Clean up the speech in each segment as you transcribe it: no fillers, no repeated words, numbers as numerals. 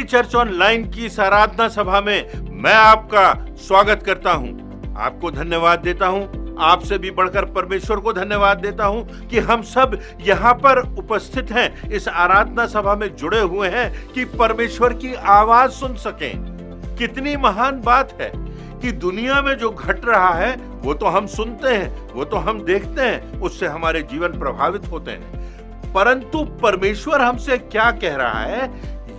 Church online की इस आराधना सभा में मैं आपका स्वागत करता हूं। आपको धन्यवाद देता हूं, आपसे भी बढ़कर परमेश्वर को धन्यवाद देता हूं कि हम सब यहाँ पर उपस्थित हैं, इस आराधना सभा में जुड़े हुए हैं कि परमेश्वर की आवाज सुन सकें। कितनी महान बात है कि दुनिया में जो घट रहा है वो तो हम सुनते हैं, वो तो हम देखते हैं, उससे हमारे जीवन प्रभावित होते हैं, परंतु परमेश्वर हमसे क्या कह रहा है,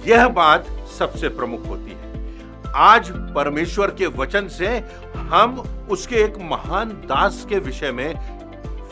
यह बात सबसे प्रमुख होती है। आज परमेश्वर के वचन से हम उसके एक महान दास के विषय में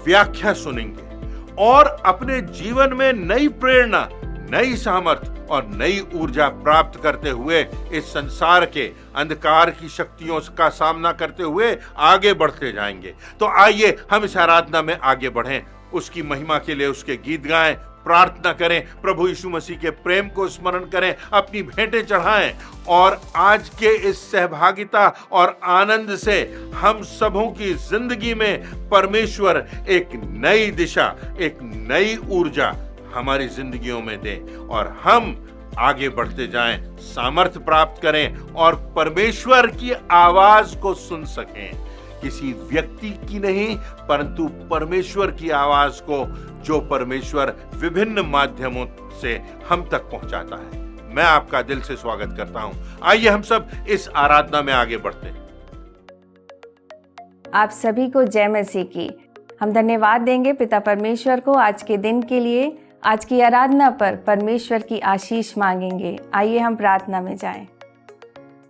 व्याख्या सुनेंगे और अपने जीवन में नई प्रेरणा, नई सामर्थ और नई ऊर्जा प्राप्त करते हुए इस संसार के अंधकार की शक्तियों का सामना करते हुए आगे बढ़ते जाएंगे। तो आइए हम इस आराधना में आगे बढ़ें, उसकी महिमा के लिए उसके गीत गाएं, प्रार्थना करें, प्रभु यीशु मसीह के प्रेम को स्मरण करें, अपनी भेंटें चढ़ाएं और आज के इस सहभागिता और आनंद से हम सबों की जिंदगी में परमेश्वर एक नई दिशा, एक नई ऊर्जा हमारी जिंदगियों में दे और हम आगे बढ़ते जाएं, सामर्थ्य प्राप्त करें और परमेश्वर की आवाज को सुन सकें। किसी व्यक्ति की नहीं, परंतु परमेश्वर की आवाज को, जो परमेश्वर विभिन्न माध्यमों से हम तक पहुंचाता है। मैं आपका दिल से स्वागत करता हूं। आइए हम सब इस आराधना में आगे बढ़ते हैं। आप सभी को जय मसीह की। हम धन्यवाद देंगे पिता परमेश्वर को आज के दिन के लिए। आज की आराधना पर परमेश्वर की आशीष मांगेंगे। आइए हम प्रार्थना में जाएं।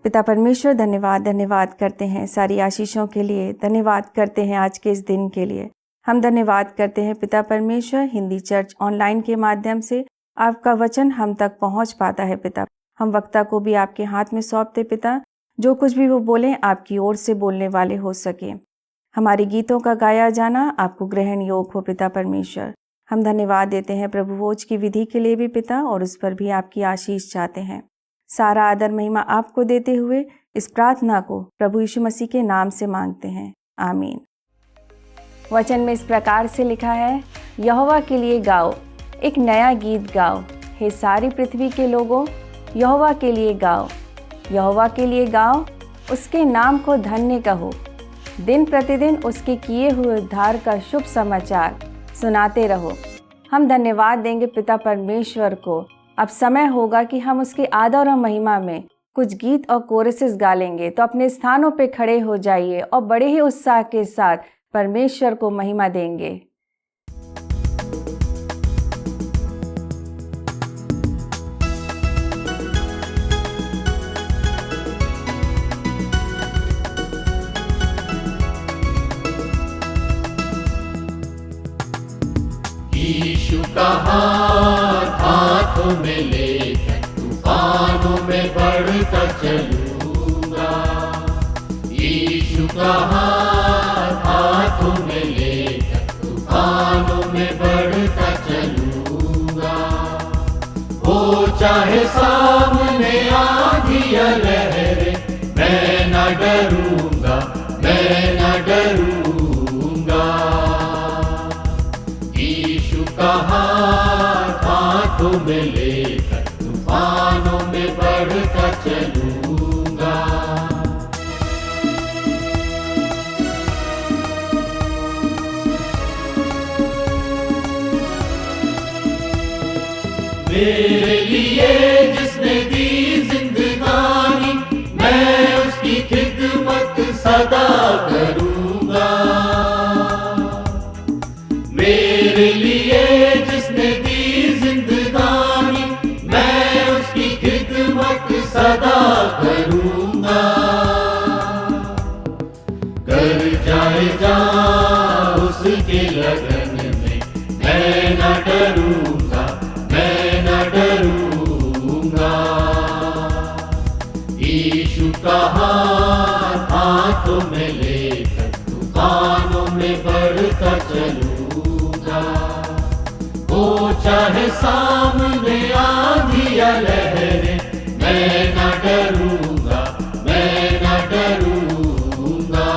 पिता परमेश्वर, धन्यवाद करते हैं सारी आशीषों के लिए। धन्यवाद करते हैं आज के इस दिन के लिए। हम धन्यवाद करते हैं पिता परमेश्वर, हिंदी चर्च ऑनलाइन के माध्यम से आपका वचन हम तक पहुंच पाता है। पिता, हम वक्ता को भी आपके हाथ में सौंपते पिता, जो कुछ भी वो बोलें आपकी ओर से बोलने वाले हो सके। हमारे गीतों का गाया जाना आपको ग्रहण योग हो पिता परमेश्वर। हम धन्यवाद देते हैं प्रभु भोज की विधि के लिए भी पिता, और उस पर भी आपकी आशीष चाहते हैं। सारा आदर महिमा आपको देते हुए इस प्रार्थना को प्रभु यीशु मसीह के नाम से मांगते हैं, आमीन। वचन में इस प्रकार से लिखा है, यहोवा के लिए गाओ, एक नया गीत गाओ, हे सारी पृथ्वी के लोगों, यहोवा के लिए गाओ, यहोवा के लिए गाओ, उसके नाम को धन्य कहो। दिन प्रतिदिन उसके किए हुए उद्धार का शुभ समाचार सुनाते रहो। हम धन्यवाद देंगे पिता परमेश्वर को। अब समय होगा कि हम उसके आदर और महिमा में कुछ गीत और कोरसेस गा लेंगे। तो अपने स्थानों पे खड़े हो जाइए और बड़े ही उत्साह के साथ परमेश्वर को महिमा देंगे। यीशु का हाथ हाथों में लेकर तूफानों में बढ़ता चलूंगा। यीशु का हाथ हाथों में लेकर तूफानों में बढ़ता चलूंगा। हो चाहे सामने आंधी या लहरें, मैं न डरूंगा, मैं न डरूंगा। हाथ हाथों में लेकर तूफानों में बढ़ता चलूंगा। मेरे लिए जिसने दी जिंदगानी, मैं उसकी खिदमत सदा करूंगा। मेरे लिए जिसने दी जिंदगानी, मैं उसकी खिदमत सदा करूंगा। कर जाए जा उसके लगन में, मैं न डरूंगा, मैं न डरूंगा। यीशु का हाथ हाथों में लेकर तूफानों में बढ़ता चलूंगा। हो चाहे सामने आंधी या लहरें, मैं न डरूंगा, मैं न डरूंगा।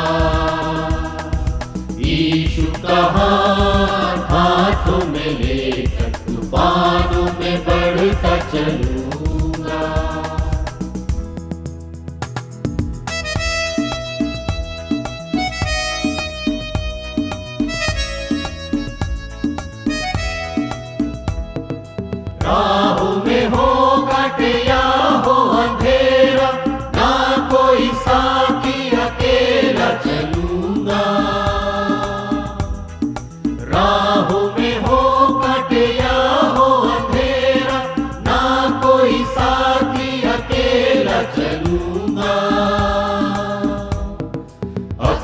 यीशु का हाथ हाथों में लेकर तूफानों में बढ़ता चलूंगा।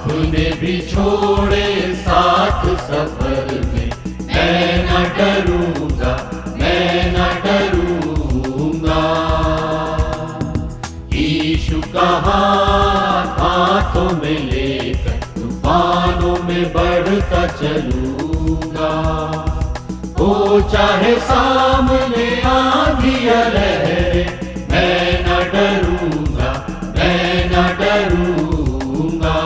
अपने भी छोड़े साथ सफर में, मैं न डरूंगा, मैं न डरूंगा। यीशु का हाथ हाथों में लेकर तूफानों में बढ़ता चलूंगा। हो चाहे सामने आंधी या लहरें, मैं न डरूंगा, मैं न डरूंगा।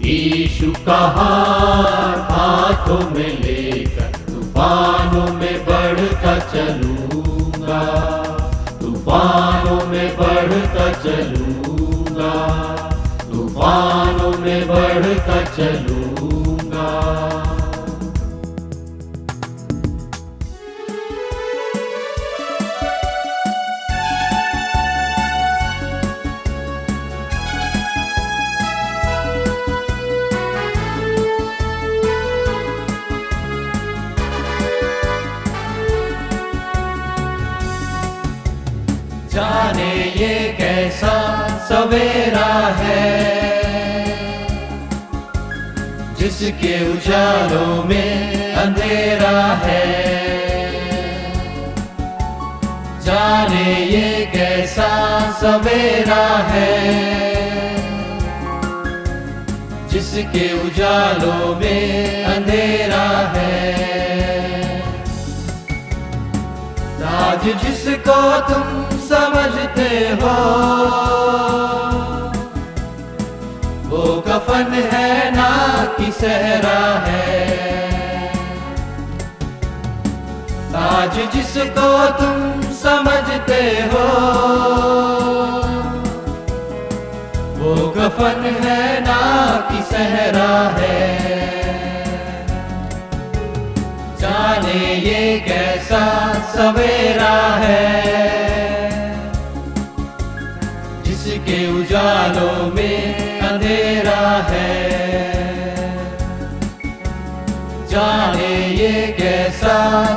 यीशु का हाथ हाथों में लेकर तूफानों में बढ़ता चलूंगा, तूफानों में बढ़ता चलूंगा, तूफानों में बढ़ता चलूंगा। जाने ये कैसा सवेरा है, जिसके उजालों में अंधेरा है। जाने ये कैसा सवेरा है, जिसके उजालों में अंधेरा है। आज जिसको तुम समझते हो, वो कफन है ना कि सहरा है। आज जिसको तुम समझते हो, वो कफन है ना कि सहरा है। जाने ये कैसा सवेरा है, जिसके उजालों में अंधेरा है। जाने ये कैसा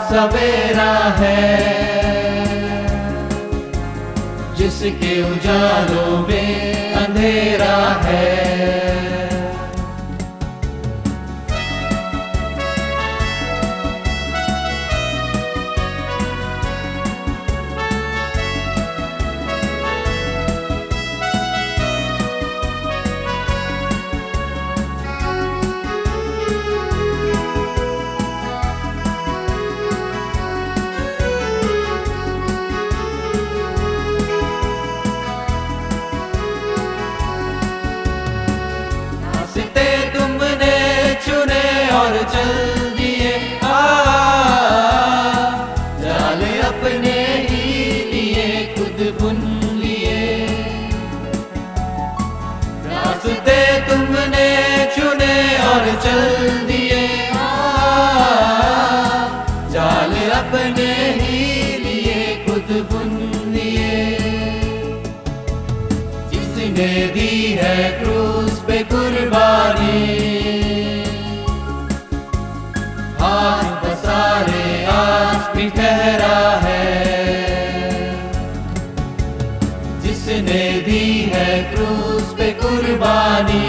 सवेरा है, जिसके उजालों में अंधेरा है। और चल दिए जाल अपने ही लिए खुद बुन लिए। रास्ते तुमने चुने और चल दिए जाल अपने ही लिए खुद बुन लिए। जिसने दी है क्रूस पे कुर्बानी, हाथ पसारे आज भी ठहरा है। जिसने दी है क्रूस पे कुर्बानी,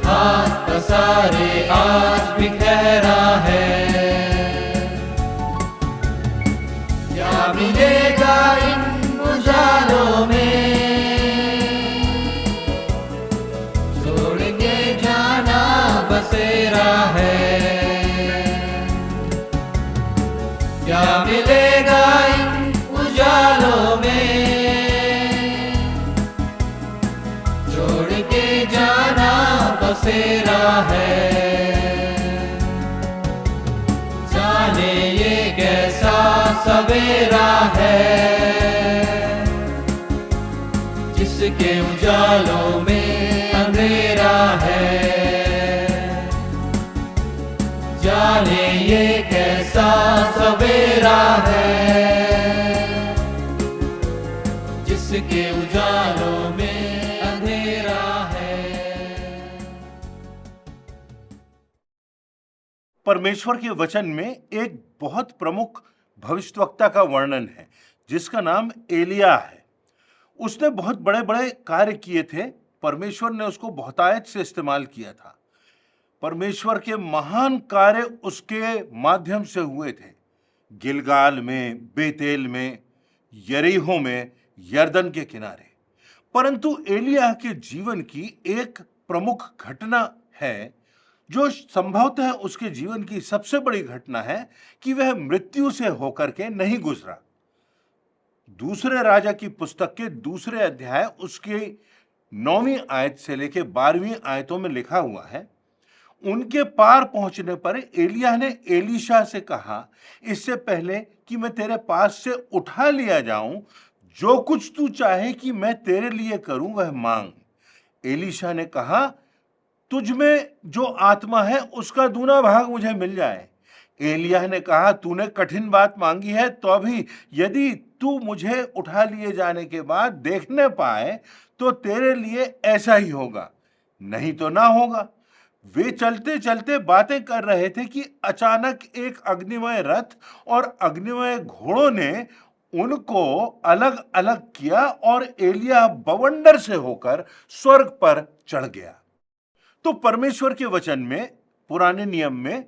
हाथ पसारे आज भी ठहरा है। क्या मिलेगा इन उजालों में, बसेरा है। क्या मिलेगा इन उजालों में, छोड़ के जाना बसेरा है। जाने ये कैसा सवेरा है, जिसके उजालों में अंधेरा है। जाने ये कैसा सवेरा है, जिसके उजालों में अंधेरा है। परमेश्वर के वचन में एक बहुत प्रमुख भविष्यवक्ता का वर्णन है जिसका नाम एलिया है। उसने बहुत बड़े बड़े कार्य किए थे, परमेश्वर ने उसको बहुतायत से इस्तेमाल किया था। परमेश्वर के महान कार्य उसके माध्यम से हुए थे, गिलगाल में, बेतेल में, यरीहो में, यरदन के किनारे। परंतु एलिय्याह के जीवन की एक प्रमुख घटना है, जो संभवतः उसके जीवन की सबसे बड़ी घटना है, कि वह मृत्यु से होकर के नहीं गुजरा। दूसरे राजा की पुस्तक के दूसरे अध्याय उसके 9वीं आयत से लेकर 12वीं आयतों में लिखा हुआ है, उनके पार पहुंचने पर एलिय्याह ने एलीशा से कहा, इससे पहले कि मैं तेरे पास से उठा लिया जाऊं, जो कुछ तू चाहे कि मैं तेरे लिए करूं वह मांग। एलीशा ने कहा, तुझ में जो आत्मा है उसका दूना भाग मुझे मिल जाए। एलिय्याह ने कहा, तूने कठिन बात मांगी है, तो अभी यदि तू मुझे उठा लिए जाने के बाद देखने पाए तो तेरे लिए ऐसा ही होगा, नहीं तो ना होगा। वे चलते चलते बातें कर रहे थे कि अचानक एक अग्निमय रथ और अग्निमय घोड़ों ने उनको अलग अलग किया और एलिय्याह बवंडर से होकर स्वर्ग पर चढ़ गया। तो परमेश्वर के वचन में, पुराने नियम में,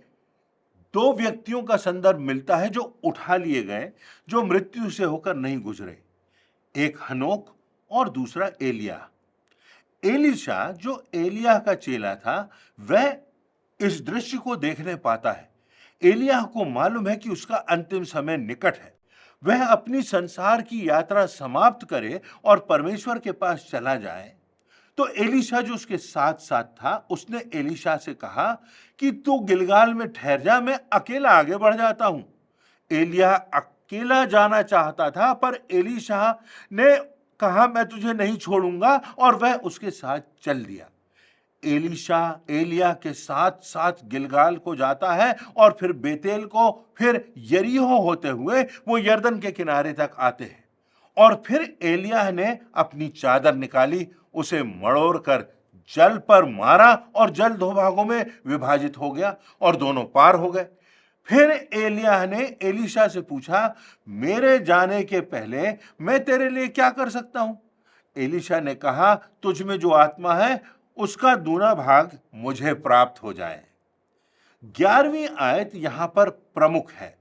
दो व्यक्तियों का संदर्भ मिलता है जो उठा लिए गए, जो मृत्यु से होकर नहीं गुजरे, एक हनोक और दूसरा एलिय्याह। एलीशा, जो एलिय्याह का चेला था, वह इस दृश्य को देखने पाता है। एलिय्याह को मालूम है कि उसका अंतिम समय निकट है, वह अपनी संसार की यात्रा समाप्त करे और परमेश्वर के पास चला जाए। तो एलीशा, जो उसके साथ साथ था, उसने एलीशा से कहा कि तू गिलगाल में ठहर जा, मैं अकेला आगे बढ़ जाता हूं। एलिय्याह अकेला जाना चाहता था, पर एलीशा ने कहा, मैं तुझे नहीं छोड़ूंगा, और वह उसके साथ चल दिया। एलीशा एलिय्याह के साथ साथ गिलगाल को जाता है और फिर बेतेल को, फिर यरीहो होते हुए वो यरदन के किनारे तक आते हैं। और फिर एलिय्याह ने अपनी चादर निकाली, उसे मड़ोड़ कर जल पर मारा और जल दो भागों में विभाजित हो गया और दोनों पार हो गए। फिर एलिय्याह ने एलीशा से पूछा, मेरे जाने के पहले मैं तेरे लिए क्या कर सकता हूं? एलीशा ने कहा, तुझ में जो आत्मा है उसका दूना भाग मुझे प्राप्त हो जाए। 11वीं आयत यहां पर प्रमुख है,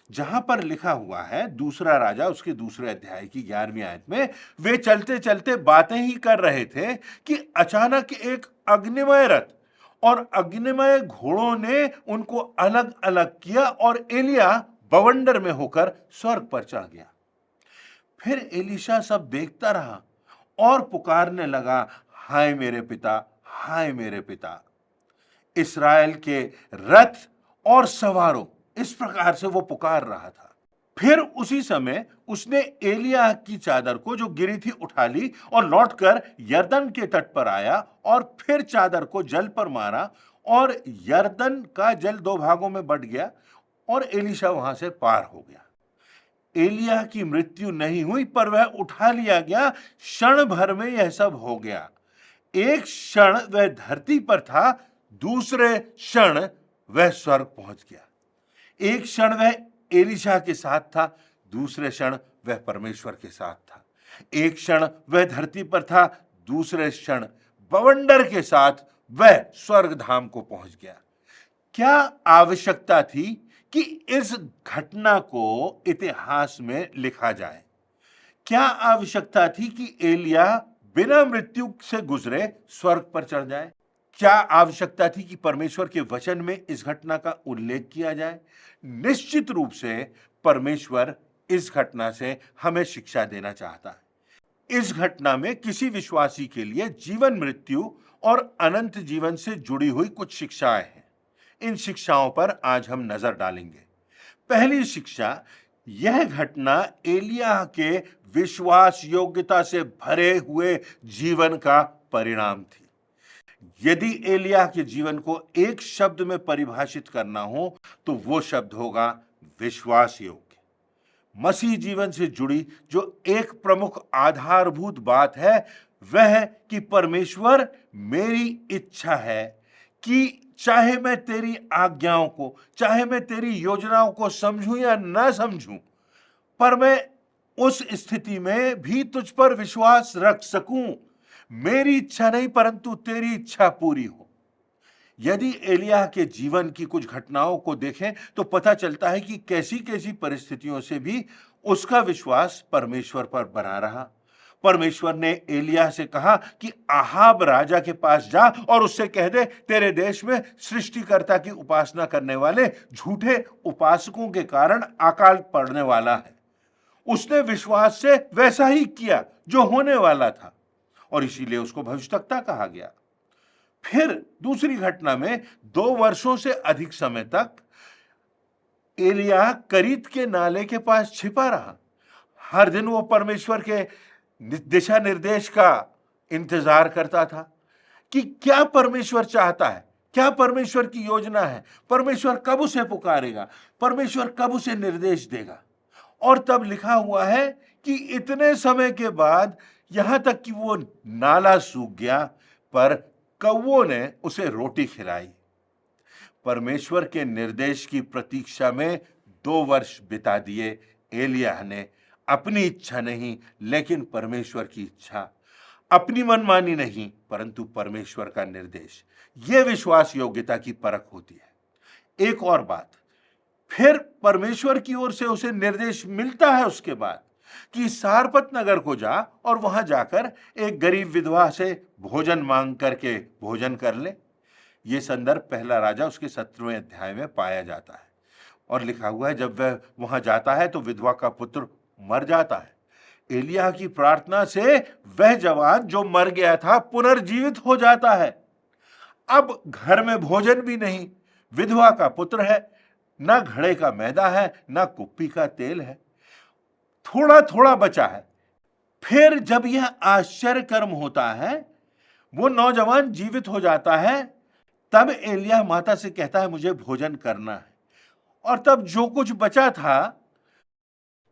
जहां पर लिखा हुआ है, दूसरा राजा उसके दूसरे अध्याय की 11वीं आयत में, वे चलते चलते बातें ही कर रहे थे कि अचानक एक अग्निमय रथ और अग्निमय घोड़ों ने उनको अलग अलग किया और एलिय्याह बवंडर में होकर स्वर्ग पर चढ़ गया। फिर एलीशा सब देखता रहा और पुकारने लगा, हाय मेरे पिता, हाय मेरे पिता, इस्राएल के रथ और सवारों। इस प्रकार से वो पुकार रहा था। फिर उसी समय उसने एलिय्याह की चादर को जो गिरी थी उठा ली और लौटकर यरदन के तट पर आया और फिर चादर को जल पर मारा और यरदन का जल दो भागों में बंट गया और एलीशा वहां से पार हो गया। एलिय्याह की मृत्यु नहीं हुई, पर वह उठा लिया गया। क्षण भर में यह सब हो गया। एक क्षण वह धरती पर था, दूसरे क्षण वह स्वर्ग पहुंच गया। एक क्षण वह एलीशा के साथ था, दूसरे क्षण वह परमेश्वर के साथ था। एक क्षण वह धरती पर था, दूसरे क्षण बवंडर के साथ वह स्वर्ग धाम को पहुंच गया। क्या आवश्यकता थी कि इस घटना को इतिहास में लिखा जाए? क्या आवश्यकता थी कि एलिय्याह बिना मृत्यु से गुजरे स्वर्ग पर चढ़ जाए? क्या आवश्यकता थी कि परमेश्वर के वचन में इस घटना का उल्लेख किया जाए? निश्चित रूप से परमेश्वर इस घटना से हमें शिक्षा देना चाहता है। इस घटना में किसी विश्वासी के लिए जीवन, मृत्यु और अनंत जीवन से जुड़ी हुई कुछ शिक्षाएं हैं। इन शिक्षाओं पर आज हम नजर डालेंगे। पहली शिक्षा, यह घटना एलिय्याह के विश्वास योग्यता से भरे हुए जीवन का परिणाम थी। यदि एलिय्याह के जीवन को एक शब्द में परिभाषित करना हो तो वो शब्द होगा विश्वास योग्य। मसीह जीवन से जुड़ी जो एक प्रमुख आधारभूत बात है वह है कि परमेश्वर, मेरी इच्छा है कि चाहे मैं तेरी आज्ञाओं को, चाहे मैं तेरी योजनाओं को समझूं या ना समझूं, पर मैं उस स्थिति में भी तुझ पर विश्वास रख सकूं। मेरी इच्छा नहीं परंतु तेरी इच्छा पूरी हो। यदि एलिय्याह के जीवन की कुछ घटनाओं को देखें तो पता चलता है कि कैसी कैसी परिस्थितियों से भी उसका विश्वास परमेश्वर पर बना रहा। परमेश्वर ने एलिय्याह से कहा कि आहाब राजा के पास जा और उससे कह दे, तेरे देश में सृष्टिकर्ता की उपासना करने वाले झूठे उपासकों के कारण अकाल पड़ने वाला है। उसने विश्वास से वैसा ही किया जो होने वाला था और इसीलिए उसको भविष्यद्वक्ता कहा गया। फिर दूसरी घटना में 2 वर्षों से अधिक समय तक एलिय्याह करीत के नाले के पास छिपा रहा। हर दिन वो परमेश्वर के दिशा निर्देश का इंतजार करता था कि क्या परमेश्वर चाहता है, क्या परमेश्वर की योजना है, परमेश्वर कब उसे पुकारेगा, परमेश्वर कब उसे निर्देश देगा। और तब लिखा हुआ है कि इतने समय के बाद यहां तक कि वो नाला सूख गया पर कौवों ने उसे रोटी खिलाई। परमेश्वर के निर्देश की प्रतीक्षा में 2 वर्ष बिता दिए एलिय्याह ने। अपनी इच्छा नहीं लेकिन परमेश्वर की इच्छा, अपनी मनमानी नहीं परंतु परमेश्वर का निर्देश। यह विश्वास योग्यता की परख होती है। एक और बात, फिर परमेश्वर की ओर से उसे निर्देश मिलता है उसके बाद कि सारपत नगर को जा और वहां जाकर एक गरीब विधवा से भोजन मांग करके भोजन कर ले। यह संदर्भ पहला राजा उसके 17वें अध्याय में पाया जाता है और लिखा हुआ है, जब वह वहां जाता है तो विधवा का पुत्र मर जाता है। एलिय्याह की प्रार्थना से वह जवान जो मर गया था पुनर्जीवित हो जाता है। अब घर में भोजन भी नहीं, विधवा का पुत्र है, ना घड़े का मैदा है, ना कुप्पी का तेल है, थोड़ा थोड़ा बचा है। फिर जब यह आश्चर्य कर्म होता है, वो नौजवान जीवित हो जाता है, तब एलिय्याह माता से कहता है मुझे भोजन करना है। और तब जो कुछ बचा था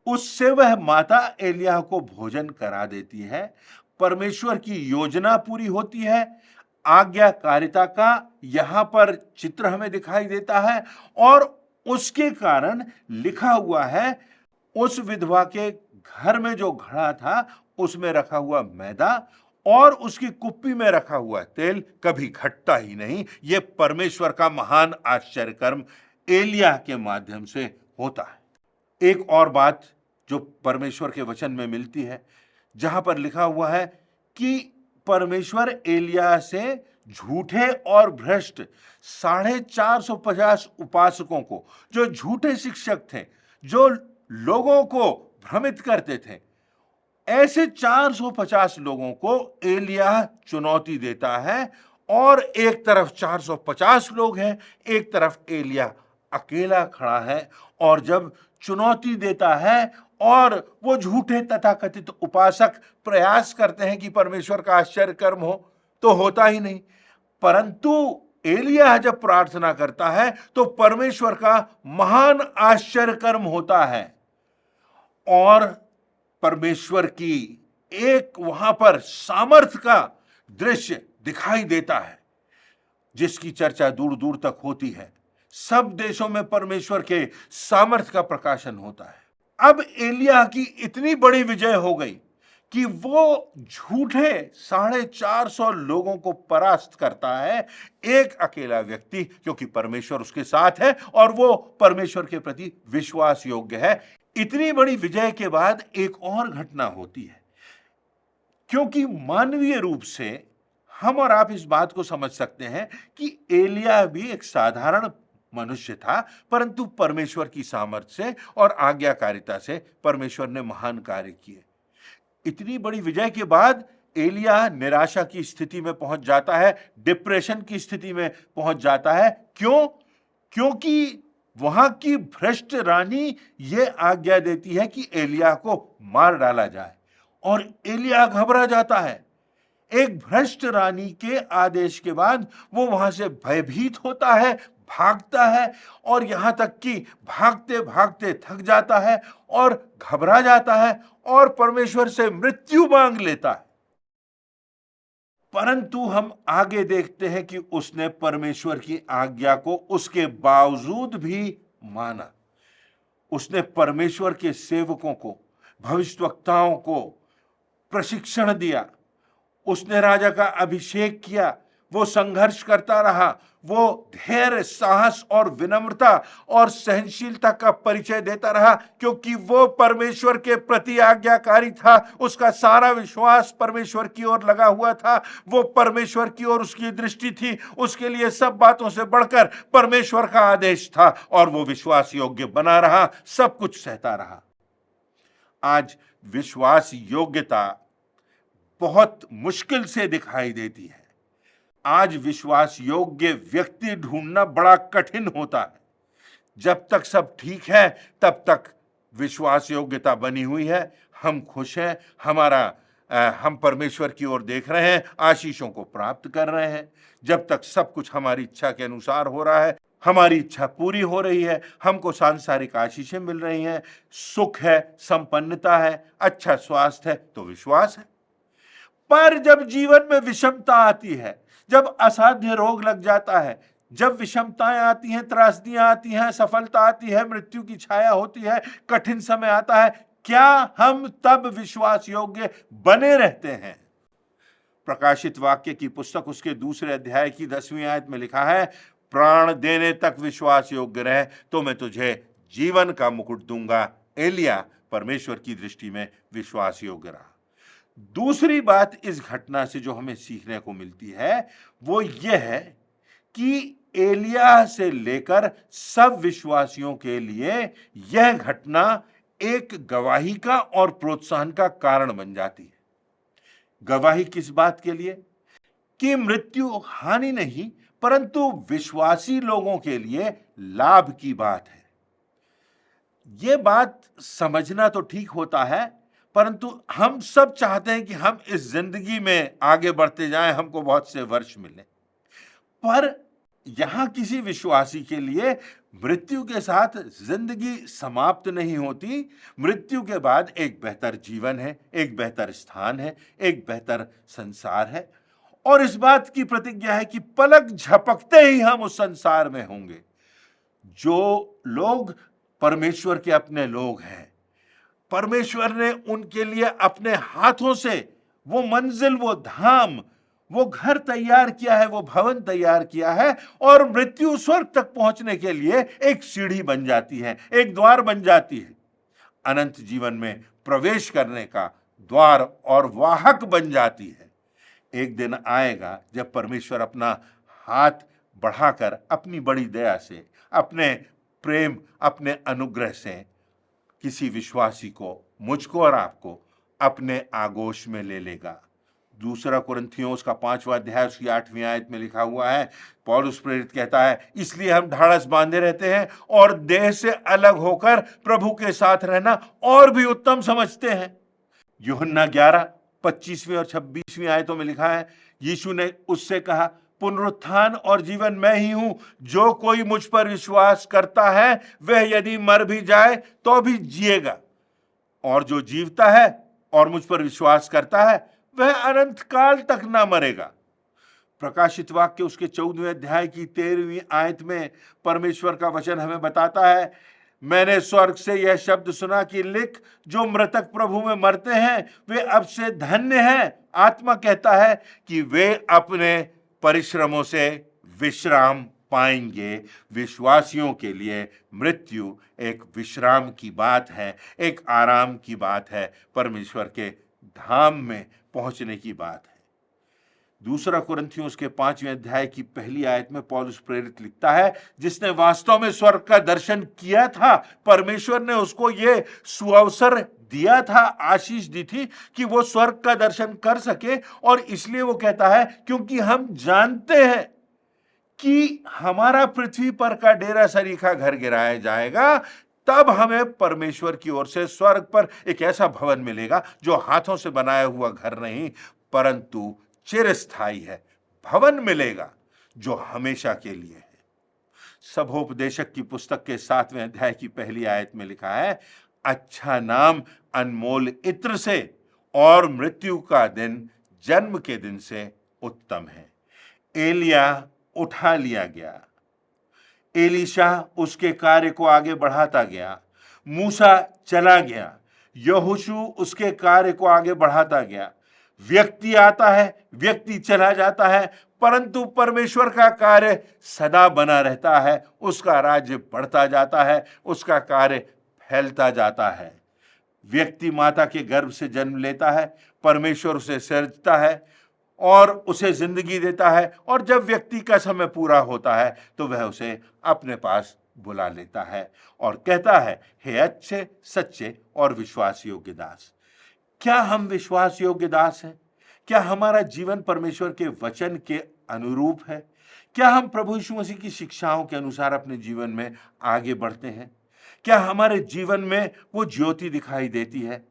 उससे वह माता एलिय्याह को भोजन करा देती है। परमेश्वर की योजना पूरी होती है। आज्ञाकारिता का यहां पर चित्र हमें दिखाई देता है और उसके कारण लिखा हुआ है, उस विधवा के घर में जो घड़ा था उसमें रखा हुआ मैदा और उसकी कुप्पी में रखा हुआ तेल कभी घटता ही नहीं। यह परमेश्वर का महान आश्चर्य कर्म एलिय्याह के माध्यम से होता है। एक और बात जो परमेश्वर के वचन में मिलती है, जहां पर लिखा हुआ है कि परमेश्वर एलिय्याह से झूठे और भ्रष्ट 450 उपासकों को, जो झूठे शिक्षक थे, जो लोगों को भ्रमित करते थे, ऐसे 450 लोगों को एलिय्याह चुनौती देता है। और एक तरफ 450 लोग हैं, एक तरफ एलिय्याह अकेला खड़ा है। और जब चुनौती देता है और वो झूठे तथाकथित उपासक प्रयास करते हैं कि परमेश्वर का आश्चर्य कर्म हो, तो होता ही नहीं। परंतु एलिय्याह जब प्रार्थना करता है तो परमेश्वर का महान आश्चर्य कर्म होता है और परमेश्वर की एक वहां पर सामर्थ का दृश्य दिखाई देता है जिसकी चर्चा दूर दूर तक होती है। सब देशों में परमेश्वर के सामर्थ का प्रकाशन होता है। अब एलिय्याह की इतनी बड़ी विजय हो गई कि वो झूठे 450 लोगों को परास्त करता है, एक अकेला व्यक्ति, क्योंकि परमेश्वर उसके साथ है और वो परमेश्वर के प्रति विश्वास योग्य है। इतनी बड़ी विजय के बाद एक और घटना होती है, क्योंकि मानवीय रूप से हम और आप इस बात को समझ सकते हैं कि एलिय्याह भी एक साधारण मनुष्य था, परंतु परमेश्वर की सामर्थ्य से और आज्ञाकारिता से परमेश्वर ने महान कार्य किए। इतनी बड़ी विजय के बाद एलिय्याह निराशा की स्थिति में पहुंच जाता है, डिप्रेशन की स्थिति में पहुंच जाता है। क्यों? क्योंकि वहां की भ्रष्ट रानी ये आज्ञा देती है कि एलिय्याह को मार डाला जाए और एलिय्याह घबरा जाता है। एक भ्रष्ट रानी के आदेश के बाद वो वहां से भयभीत होता है, भागता है और यहां तक कि भागते भागते थक जाता है और घबरा जाता है और परमेश्वर से मृत्यु मांग लेता है। परंतु हम आगे देखते हैं कि उसने परमेश्वर की आज्ञा को उसके बावजूद भी माना। उसने परमेश्वर के सेवकों को भविष्यवक्ताओं को प्रशिक्षण दिया, उसने राजा का अभिषेक किया, वो संघर्ष करता रहा, वो धैर्य, साहस और विनम्रता और सहनशीलता का परिचय देता रहा, क्योंकि वो परमेश्वर के प्रति आज्ञाकारी था। उसका सारा विश्वास परमेश्वर की ओर लगा हुआ था, वो परमेश्वर की ओर उसकी दृष्टि थी। उसके लिए सब बातों से बढ़कर परमेश्वर का आदेश था और वो विश्वास योग्य बना रहा, सब कुछ सहता रहा। आज विश्वास योग्यता बहुत मुश्किल से दिखाई देती है। आज विश्वास योग्य व्यक्ति ढूंढना बड़ा कठिन होता है। जब तक सब ठीक है तब तक विश्वास योग्यता बनी हुई है, हम खुश हैं, हम परमेश्वर की ओर देख रहे हैं, आशीषों को प्राप्त कर रहे हैं। जब तक सब कुछ हमारी इच्छा के अनुसार हो रहा है, हमारी इच्छा पूरी हो रही है, हमको सांसारिक आशीषें मिल रही हैं, सुख है, संपन्नता है, अच्छा स्वास्थ्य है, तो विश्वास है। पर जब जीवन में विषमता आती है, जब असाध्य रोग लग जाता है, जब विषमताएं आती हैं, त्रासदियां आती हैं, सफलता आती है, मृत्यु की छाया होती है, कठिन समय आता है, क्या हम तब विश्वास योग्य बने रहते हैं? प्रकाशित वाक्य की पुस्तक उसके 2 अध्याय की 10वीं आयत में लिखा है, प्राण देने तक विश्वास योग्य रहे तो मैं तुझे जीवन का मुकुट दूंगा। एलिया परमेश्वर की दृष्टि में विश्वास योग्य रहा। दूसरी बात इस घटना से जो हमें सीखने को मिलती है वो ये है कि एलिया से लेकर सब विश्वासियों के लिए यह घटना एक गवाही का और प्रोत्साहन का कारण बन जाती है। गवाही किस बात के लिए? कि मृत्यु हानि नहीं परंतु विश्वासी लोगों के लिए लाभ की बात है। यह बात समझना तो ठीक होता है, परंतु हम सब चाहते हैं कि हम इस जिंदगी में आगे बढ़ते जाएं, हमको बहुत से वर्ष मिले। पर यहां किसी विश्वासी के लिए मृत्यु के साथ जिंदगी समाप्त नहीं होती। मृत्यु के बाद एक बेहतर जीवन है, एक बेहतर स्थान है, एक बेहतर संसार है, और इस बात की प्रतिज्ञा है कि पलक झपकते ही हम उस संसार में होंगे। जो लोग परमेश्वर के अपने लोग हैं, परमेश्वर ने उनके लिए अपने हाथों से वो मंजिल, वो धाम, वो घर तैयार किया है, वो भवन तैयार किया है, और मृत्यु स्वर्ग तक पहुंचने के लिए एक सीढ़ी बन जाती है, एक द्वार बन जाती है, अनंत जीवन में प्रवेश करने का द्वार और वाहक बन जाती है। एक दिन आएगा जब परमेश्वर अपना हाथ बढ़ाकर अपनी बड़ी दया से, अपने प्रेम, अपने अनुग्रह से किसी विश्वासी को, मुझको और आपको अपने आगोश में ले लेगा। 2 कुरिन्थियों उसका 5वां अध्याय उसकी 8वीं आयत में लिखा हुआ है, पौलुस प्रेरित कहता है, इसलिए हम ढाढ़स बांधे रहते हैं और देह से अलग होकर प्रभु के साथ रहना और भी उत्तम समझते हैं। यूहन्ना 11:25वीं और 26वीं आयतों में लिखा है, यीशु ने उससे कहा, पुनरुत्थान और जीवन मैं ही हूं, जो कोई मुझ पर विश्वास करता है वह यदि मर भी जाए तो भी जिएगा, और जो जीवता है और मुझ पर विश्वास करता है वह अनंत काल तक ना मरेगा। प्रकाशित वाक्य उसके 14वें अध्याय की 13वीं आयत में परमेश्वर का वचन हमें बताता है, मैंने स्वर्ग से यह शब्द सुना कि लिख, जो मृतक प्रभु में मरते हैं वे अब से धन्य हैं। आत्मा कहता है कि वे अपने परिश्रमों से विश्राम पाएंगे। विश्वासियों के लिए मृत्यु एक विश्राम की बात है, एक आराम की बात है, परमेश्वर के धाम में पहुंचने की बात है। 2 कुरिन्थियों उसके 5वें अध्याय की पहली आयत में पौलुस प्रेरित लिखता है, जिसने वास्तव में स्वर्ग का दर्शन किया था, परमेश्वर ने उसको ये सुअवसर दिया था, आशीष दी थी कि वो स्वर्ग का दर्शन कर सके, और इसलिए वो कहता है क्योंकि हम जानते हैं कि हमारा पृथ्वी पर का डेरा सरीखा घर गिराया जाएगा, तब हमें परमेश्वर की ओर से स्वर्ग पर एक ऐसा भवन मिलेगा जो हाथों से बनाया हुआ घर नहीं परंतु चिरस्थायी है। भवन मिलेगा जो हमेशा के लिए है। सभोपदेशक की पुस्तक के 7वें अध्याय की पहली आयत में लिखा है, अच्छा नाम अनमोल इत्र से और मृत्यु का दिन जन्म के दिन से उत्तम है। एलिया उठा लिया गया, एलीशा उसके कार्य को आगे बढ़ाता गया, मूसा चला गया, यहोशू उसके कार्य को आगे बढ़ाता गया। व्यक्ति आता है, व्यक्ति चला जाता है, परंतु परमेश्वर का कार्य सदा बना रहता है। उसका राज्य बढ़ता जाता है, उसका कार्य फैलता जाता है। व्यक्ति माता के गर्भ से जन्म लेता है, परमेश्वर उसे सृजता है और उसे जिंदगी देता है, और जब व्यक्ति का समय पूरा होता है तो वह उसे अपने पास बुला लेता है और कहता है, हे अच्छे, सच्चे और विश्वास योग्य दास। क्या हम विश्वास योग्य दास हैं? क्या हमारा जीवन परमेश्वर के वचन के अनुरूप है? क्या हम प्रभु यीशु मसीह की शिक्षाओं के अनुसार अपने जीवन में आगे बढ़ते हैं? क्या हमारे जीवन में वो ज्योति दिखाई देती है?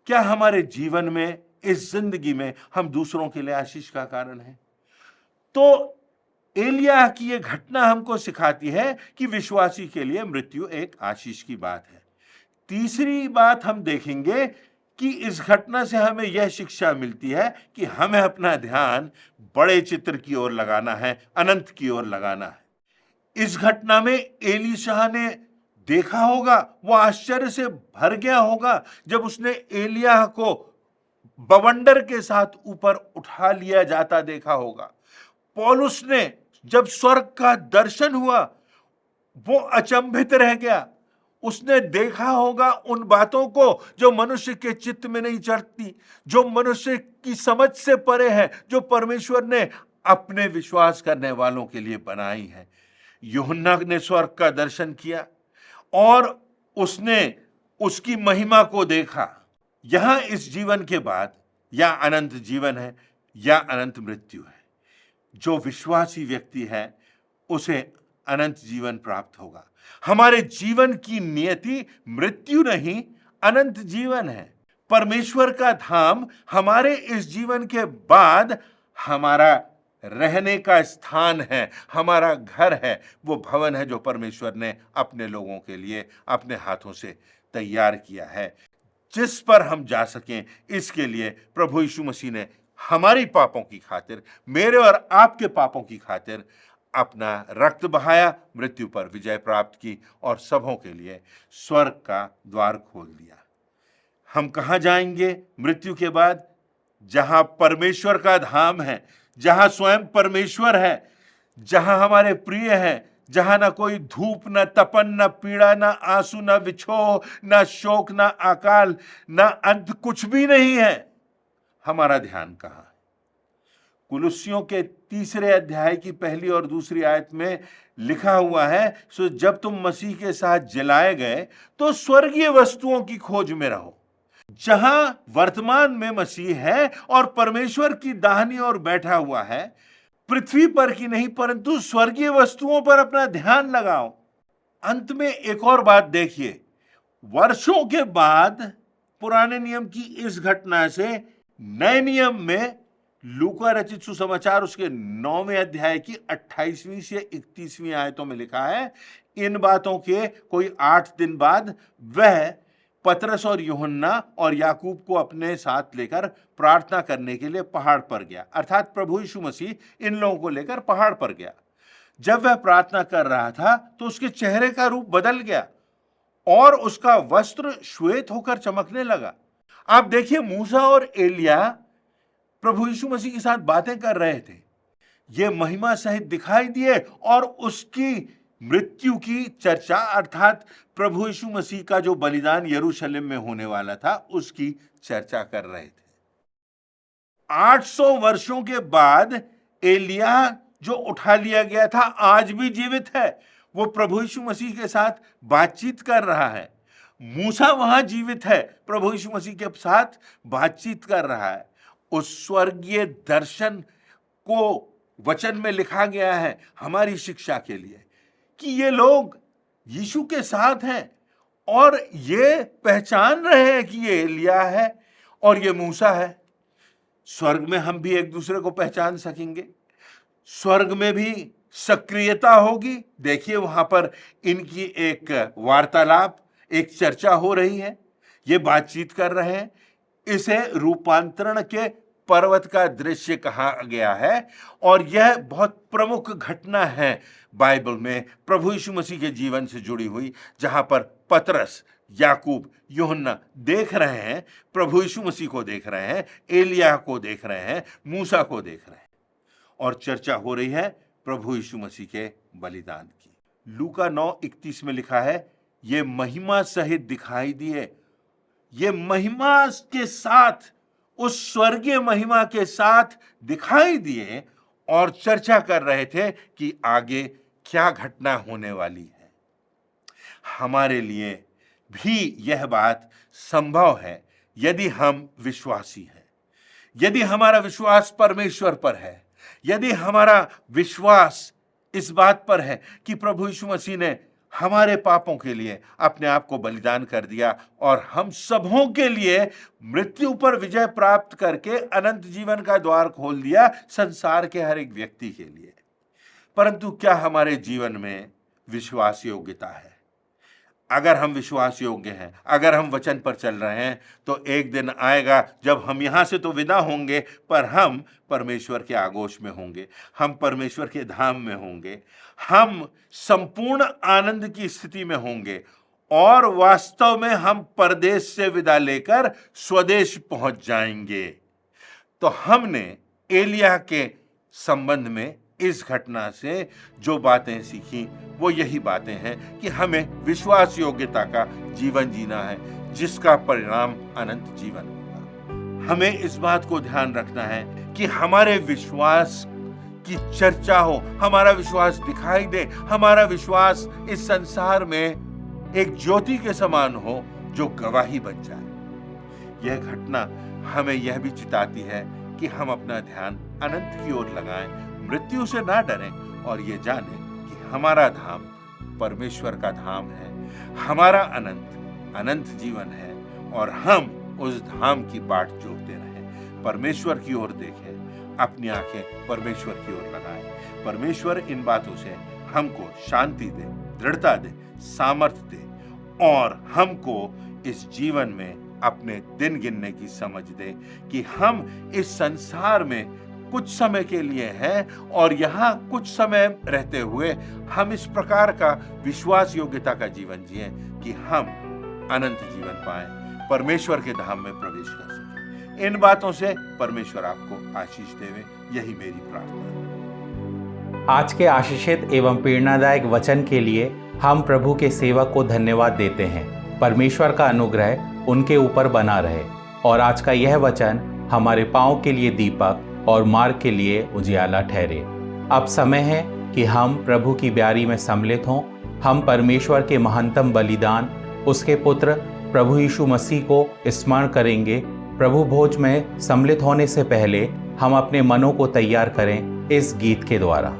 क्या हमारे जीवन में, इस जिंदगी में, हम दूसरों के लिए आशीष का कारण है? तो एलिय्याह की ये घटना हमको सिखाती है कि विश्वासी के लिए मृत्यु एक आशीष की बात है। तीसरी बात हम देखेंगे कि इस घटना से हमें यह शिक्षा मिलती है कि हमें अपना ध्यान बड़े चित्र की ओर लगाना है, अनंत की ओर लगाना है। इस घटना में एलीशा ने देखा होगा, वो आश्चर्य से भर गया होगा जब उसने एलिय्याह को बवंडर के साथ ऊपर उठा लिया जाता देखा होगा। पौलुस ने जब स्वर्ग का दर्शन हुआ, वो अचंभित रह गया। उसने देखा होगा उन बातों को जो मनुष्य के चित्त में नहीं चढ़ती, जो मनुष्य की समझ से परे है, जो परमेश्वर ने अपने विश्वास करने वालों के लिए बनाई है। यूहन्ना ने स्वर्ग का दर्शन किया और उसने उसकी महिमा को देखा। यहां इस जीवन के बाद या अनंत जीवन है या अनंत मृत्यु है। जो विश्वासी व्यक्ति है उसे अनंत जीवन प्राप्त होगा। हमारे जीवन की नियति मृत्यु नहीं, अनंत जीवन है। परमेश्वर का धाम हमारे इस जीवन के बाद हमारा रहने का स्थान है, हमारा घर है, वो भवन है जो परमेश्वर ने अपने लोगों के लिए अपने हाथों से तैयार किया है, जिस पर हम जा सकें। इसके लिए प्रभु यीशु मसीह ने हमारी पापों की खातिर, मेरे और आपके पापों की खातिर अपना रक्त बहाया, मृत्यु पर विजय प्राप्त की और सबों के लिए स्वर्ग का द्वार खोल दिया। हम कहाँ जाएंगे मृत्यु के बाद? जहां परमेश्वर का धाम है, जहां स्वयं परमेश्वर है, जहां हमारे प्रिय है, जहां ना कोई धूप, ना तपन, ना पीड़ा, ना आंसू, ना विछोह, ना शोक, ना अकाल, ना अंत, कुछ भी नहीं है। हमारा ध्यान कहां है? कुलुस्सियों के 3 अध्याय की पहली और दूसरी आयत में लिखा हुआ है, सो जब तुम मसीह के साथ जलाए गए तो स्वर्गीय वस्तुओं की खोज में रहो, जहां वर्तमान में मसीह है और परमेश्वर की दाहिनी ओर बैठा हुआ है। पृथ्वी पर की नहीं परंतु स्वर्गीय वस्तुओं पर अपना ध्यान लगाओ। अंत में एक और बात देखिए, वर्षों के बाद पुराने नियम की इस घटना से नए नियम में लूका रचित सुसमाचार उसके 9वें अध्याय की 28वीं से 31वीं आयतों में लिखा है, इन बातों के कोई 8 दिन बाद वह पतरस और यूहन्ना और याकूब को अपने साथ लेकर प्रार्थना करने के लिए पहाड़ पर गया। अर्थात प्रभु यीशु मसीह इन लोगों को लेकर पहाड़ पर गया। जब वह प्रार्थना कर रहा था तो उसके चेहरे का रूप बदल गया और उसका वस्त्र श्वेत होकर चमकने लगा। आप देखिए, मूसा और एलिय्याह प्रभु यीशु मसीह के साथ बातें कर रहे थे। ये महिमा सहित दिखाई दिए और उसकी मृत्यु की चर्चा, अर्थात प्रभु यीशु मसीह का जो बलिदान यरूशलेम में होने वाला था उसकी चर्चा कर रहे थे। 800 वर्षों के बाद एलिय्याह जो उठा लिया गया था आज भी जीवित है। वो प्रभु यीशु मसीह के साथ बातचीत कर रहा है। मूसा वहां जीवित है, प्रभु यीशु मसीह के साथ बातचीत कर रहा है। उस स्वर्गीय दर्शन को वचन में लिखा गया है हमारी शिक्षा के लिए कि ये लोग यीशु के साथ हैं और ये पहचान रहे हैं कि ये एलिय्याह है और ये मूसा है। स्वर्ग में हम भी एक दूसरे को पहचान सकेंगे, स्वर्ग में भी सक्रियता होगी। देखिए, वहां पर इनकी एक वार्तालाप, एक चर्चा हो रही है, ये बातचीत कर रहे हैं। इसे रूपांतरण के पर्वत का दृश्य कहा गया है और यह बहुत प्रमुख घटना है बाइबल में प्रभु यीशु मसीह के जीवन से जुड़ी हुई, जहां पर पतरस याकूब, यूहन्ना देख रहे हैं, प्रभु यीशु मसीह को देख रहे हैं, एलिया को देख रहे हैं, मूसा को देख रहे हैं, और चर्चा हो रही है प्रभु यीशु मसीह के बलिदान की। लूका 9:31 में लिखा है, ये महिमा सहित दिखाई दिए, ये महिमा के साथ, उस स्वर्गीय महिमा के साथ दिखाई दिए, और चर्चा कर रहे थे कि आगे क्या घटना होने वाली है। हमारे लिए भी यह बात संभव है यदि हम विश्वासी हैं, यदि हमारा विश्वास परमेश्वर पर है, यदि हमारा विश्वास इस बात पर है कि प्रभु यीशु मसीह ने हमारे पापों के लिए अपने आप को बलिदान कर दिया और हम सबों के लिए मृत्यु पर विजय प्राप्त करके अनंत जीवन का द्वार खोल दिया संसार के हर एक व्यक्ति के लिए। परंतु क्या हमारे जीवन में विश्वास योग्यता है? अगर हम विश्वास योग्य हैं, अगर हम वचन पर चल रहे हैं, तो एक दिन आएगा जब हम यहां से तो विदा होंगे, पर हम परमेश्वर के आगोश में होंगे, हम परमेश्वर के धाम में होंगे, हम संपूर्ण आनंद की स्थिति में होंगे, और वास्तव में हम परदेश से विदा लेकर स्वदेश पहुंच जाएंगे। तो हमने एलिया के संबंध में इस घटना से जो बातें सीखी वो यही बातें हैं कि हमें विश्वास योग्यता का जीवन जीना है, जिसका परिणाम अनंत जीवन होगा। हमें इस बात को ध्यान रखना है कि हमारे विश्वास की चर्चा हो, हमारा विश्वास दिखाई दे, हमारा विश्वास इस संसार में एक ज्योति के समान हो जो गवाही बन जाए। यह घटना हमें यह भी चिताती है कि हम अपना ध्यान अनंत की ओर लगाएं, मृत्यु से ना डरें, और ये जानें कि हमारा धाम परमेश्वर का धाम है, हमारा अनंत जीवन है, और हम उस धाम की बाट जोहते रहें। परमेश्वर की ओर देखें, अपनी आंखें परमेश्वर की ओर लगाएं। परमेश्वर इन बातों से हमको शांति दे, दृढ़ता दे, सामर्थ्य दे, और हमको इस जीवन में अपने दिन गिनने की समझ दे कि हम इस संसार में कुछ समय के लिए हैं, और यहाँ कुछ समय रहते हुए हम इस प्रकार का विश्वास योग्यता का जीवन जिएं कि हम अनंत जीवन पाएं, परमेश्वर के धाम में प्रवेश कर सकें। इन बातों से परमेश्वर आपको आशीष देवे, यही मेरी प्रार्थना है। आज के आशीषित एवं प्रेरणादायक वचन के लिए हम प्रभु के सेवक को धन्यवाद देते हैं। परमेश्वर का अनुग्रह उनके ऊपर बना रहे, और आज का यह वचन हमारे पांव के लिए दीपक और मार्ग के लिए उजियाला ठहरे। अब समय है कि हम प्रभु की ब्यारी में सम्मिलित हों। हम परमेश्वर के महानतम बलिदान, उसके पुत्र प्रभु यीशु मसीह को स्मरण करेंगे। प्रभु भोज में सम्मिलित होने से पहले हम अपने मनों को तैयार करें इस गीत के द्वारा।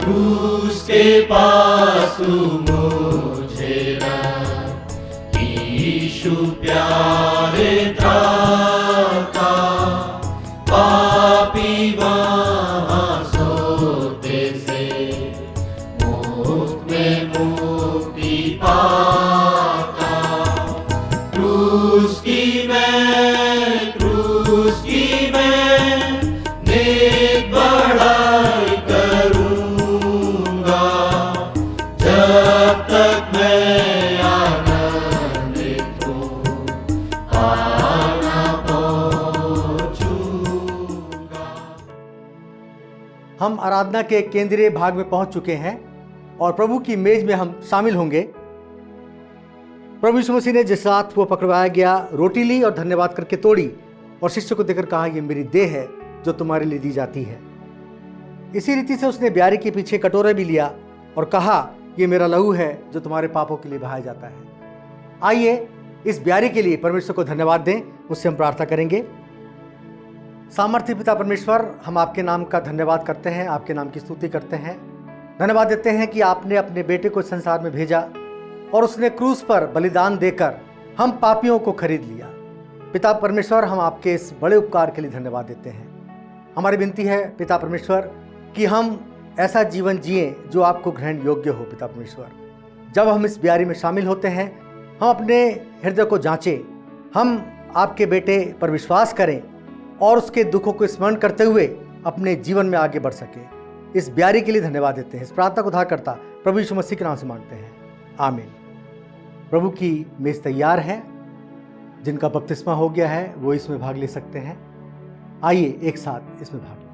क्रूस के पास तू मुझे रख, यीशु प्यारे त्राता, पापी वहाँ सोते से मुक्त में मुक्ति पाता। क्रूस की मैं नेक बढ़ाई करूँगा, जब तक मैं आनंदित हूँ, पाना पहुँचूँगा। हम आराधना के केंद्रीय भाग में पहुंच चुके हैं और प्रभु की मेज में हम शामिल होंगे। प्रभु यीशु मसीह ने जिस रात वो पकड़वाया गया, रोटी ली और धन्यवाद करके तोड़ी और शिष्य को देकर कहा, ये मेरी देह है जो तुम्हारे लिए दी जाती है। इसी रीति से उसने ब्यारी के पीछे कटोरा भी लिया और कहा, ये मेरा लहू है जो तुम्हारे पापों के लिए बहाया जाता है। आइए इस ब्यारी के लिए परमेश्वर को धन्यवाद दें, उससे हम प्रार्थना करेंगे। सामर्थ्य पिता परमेश्वर, हम आपके नाम का धन्यवाद करते हैं, आपके नाम की स्तुति करते हैं। धन्यवाद देते हैं कि आपने अपने बेटे को संसार में भेजा और उसने क्रूस पर बलिदान देकर हम पापियों को खरीद लिया। पिता परमेश्वर, हम आपके इस बड़े उपकार के लिए धन्यवाद देते हैं। हमारी विनती है पिता परमेश्वर कि हम ऐसा जीवन जिए जो आपको ग्रहण योग्य हो पिता परमेश्वर। जब हम इस ब्यारी में शामिल होते हैं, हम अपने हृदय को जांचें, हम आपके बेटे पर विश्वास करें और उसके दुखों को स्मरण करते हुए अपने जीवन में आगे बढ़ सके। इस ब्यारी के लिए धन्यवाद देते हैं। इस प्रार्थना को उद्धारकर्ता प्रभु यीशु मसीह के नाम से मांगते हैं, आमीन। प्रभु की मेज तैयार है। जिनका बपतिस्मा हो गया है वो इसमें भाग ले सकते हैं। आइए एक साथ इसमें भाग लें।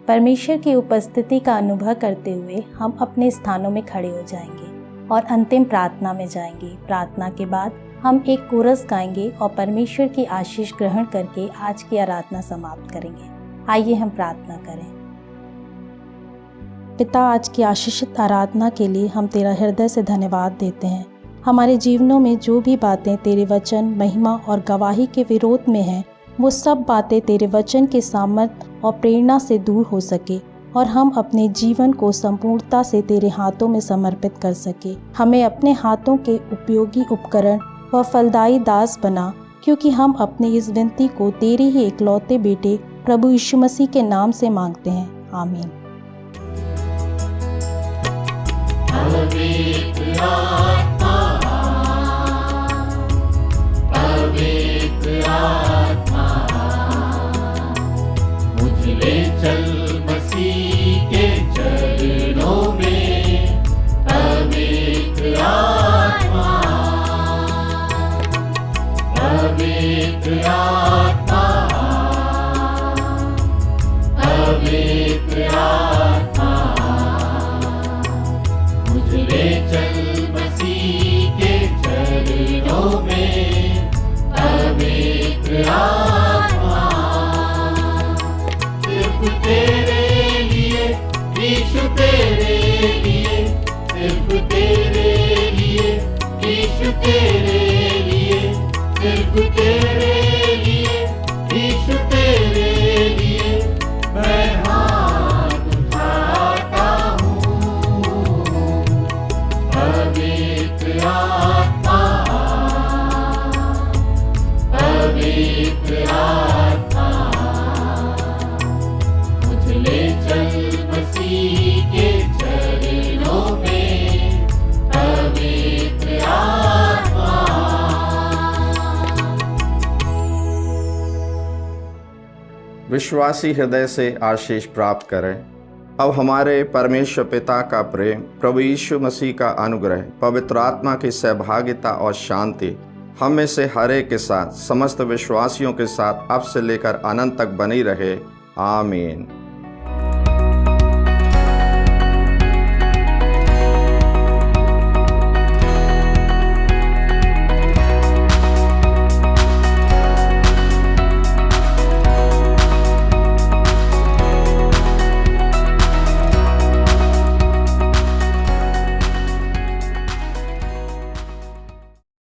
परमेश्वर की उपस्थिति का अनुभव करते हुए हम अपने स्थानों में खड़े हो जाएंगे और अंतिम प्रार्थना में जाएंगे। प्रार्थना के बाद हम एक कोरस गाएंगे और परमेश्वर की आशीष ग्रहण करके आज की आराधना समाप्त करेंगे। आइए हम प्रार्थना करें। पिता, आज की आशीषित आराधना के लिए हम तेरा हृदय से धन्यवाद देते हैं। हमारे जीवनों में जो भी बातें तेरे वचन, महिमा और गवाही के विरोध में हैं, वो सब बातें तेरे वचन के सामर्थ्य और प्रेरणा से दूर हो सके और हम अपने जीवन को संपूर्णता से तेरे हाथों में समर्पित कर सके। हमें अपने हाथों के उपयोगी उपकरण व फलदायी दास बना, क्योंकि हम अपनी इस विनती को तेरे ही इकलौते बेटे प्रभु यीशु मसीह के नाम से मांगते हैं, आमीन। पवित्र आत्मा, पवित्र आत्मा, मुझे ले चल मसीह के चरणों में। पवित्र आत्मा, पवित्र आत्मा, पवित्र आत्मा, मुझे ले चल मसीह के चरणों में। पवित्र आत्मा, सिर्फ तेरे लिए, यीशु तेरे लिए, सिर्फ तेरे लिए, यीशु तेरे लिए, सिर्फ तेरे लिए, यीशु तेरे लिए, मैं हाथ उठाता हूँ। पवित्र आत्मा, पवित्र आत्मा, मुझे ले चल मसीह के चरणों में। पवित्र आत्मा। विश्वासी हृदय से आशीष प्राप्त करें। अब हमारे परमेश्वर पिता का प्रेम, प्रभु यीशु मसीह का अनुग्रह, पवित्र आत्मा की सहभागिता और शांति हम में से हर एक के साथ, समस्त विश्वासियों के साथ अब से लेकर अनंत तक बनी रहे, आमीन।